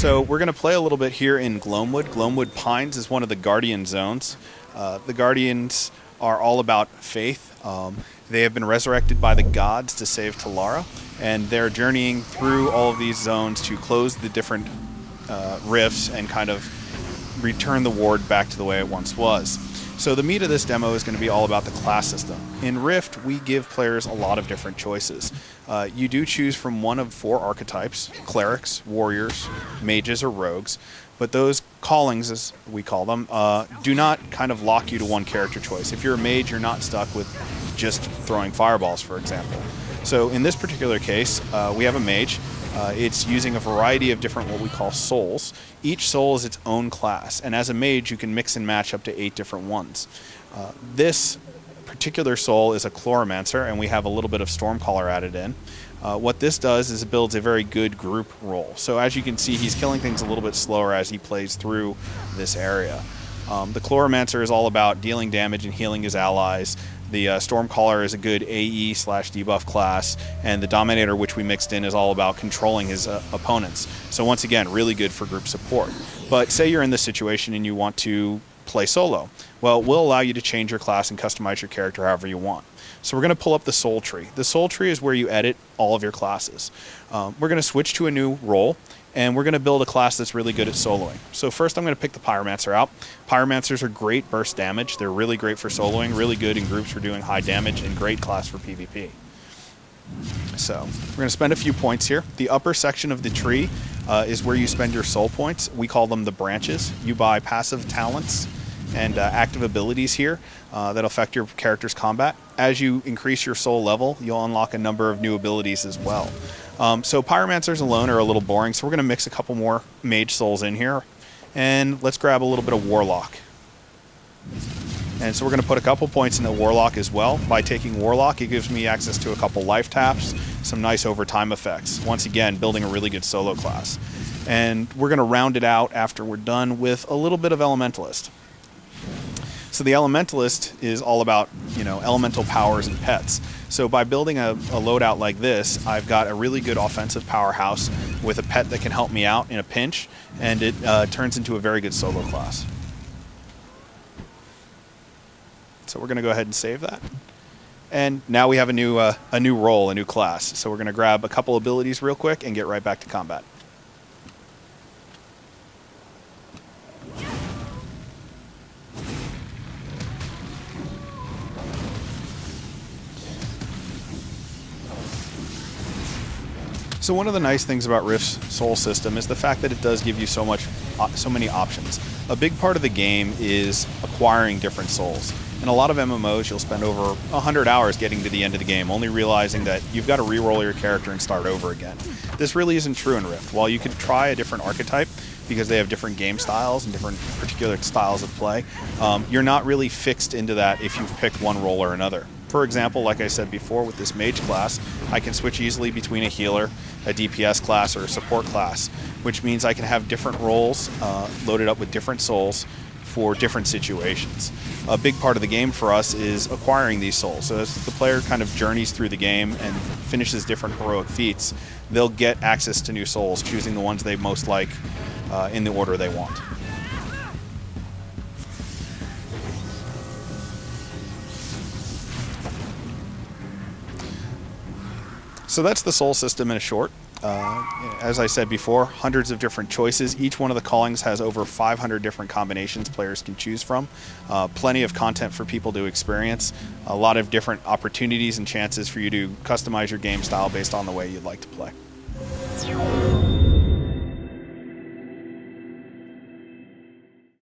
So we're going to play a little bit here in Gloamwood. Gloamwood Pines is one of the Guardian zones. The Guardians are all about faith. They have been resurrected by the gods to save Talara, and they're journeying through all of these zones to close the different rifts and kind of return the ward back to the way it once was. So the meat of this demo is going to be all about the class system. In Rift, we give players a lot of different choices. You do choose from one of 4 archetypes: clerics, warriors, mages, or rogues. But those callings, as we call them, do not kind of lock you to one character choice. If you're a mage, you're not stuck with just throwing fireballs, for example. So in this particular case, we have a mage. It's using a variety of different what we call souls. Each soul is its own class, and as a mage you can mix and match up to 8 different ones. This particular soul is a Chloromancer, and we have a little bit of Stormcaller added in. What this does is it builds a very good group roll. So as you can see, he's killing things a little bit slower as he plays through this area. The Chloromancer is all about dealing damage and healing his allies. The Stormcaller is a good AE/debuff class, and the Dominator, which we mixed in, is all about controlling his opponents. So once again, really good for group support. But say you're in this situation and you want to play solo. Well, we'll allow you to change your class and customize your character however you want. So we're going to pull up the Soul Tree. The Soul Tree is where you edit all of your classes. We're going to switch to a new role, and we're going to build a class that's really good at soloing. So first I'm going to pick the Pyromancer out. Pyromancers are great burst damage. They're really great for soloing, really good in groups for doing high damage, and great class for PvP. So we're going to spend a few points here. The upper section of the tree is where you spend your soul points. We call them the branches. You buy passive talents and active abilities here that affect your character's combat. As you increase your soul level, you'll unlock a number of new abilities as well. So Pyromancers alone are a little boring, so we're going to mix a couple more mage souls in here. And let's grab a little bit of Warlock. And so we're going to put a couple points into Warlock as well. By taking Warlock, it gives me access to a couple life taps, some nice overtime effects. Once again, building a really good solo class. And we're going to round it out after we're done with a little bit of Elementalist. So the Elementalist is all about, elemental powers and pets. So by building a loadout like this, I've got a really good offensive powerhouse with a pet that can help me out in a pinch, and it turns into a very good solo class. So we're going to go ahead and save that. And now we have a new role, a new class. So we're going to grab a couple abilities real quick and get right back to combat. So one of the nice things about Rift's Soul system is the fact that it does give you so many options. A big part of the game is acquiring different souls. In a lot of MMOs, you'll spend over 100 hours getting to the end of the game, only realizing that you've got to re-roll your character and start over again. This really isn't true in Rift. While you could try a different archetype, because they have different game styles and different particular styles of play, you're not really fixed into that if you've picked one role or another. For example, like I said before, with this mage class, I can switch easily between a healer, a DPS class, or a support class, which means I can have different roles loaded up with different souls for different situations. A big part of the game for us is acquiring these souls. So as the player kind of journeys through the game and finishes different heroic feats, they'll get access to new souls, choosing the ones they most like in the order they want. So that's the soul system in a short. As I said before, hundreds of different choices. Each one of the callings has over 500 different combinations players can choose from. Plenty of content for people to experience. A lot of different opportunities and chances for you to customize your game style based on the way you'd like to play.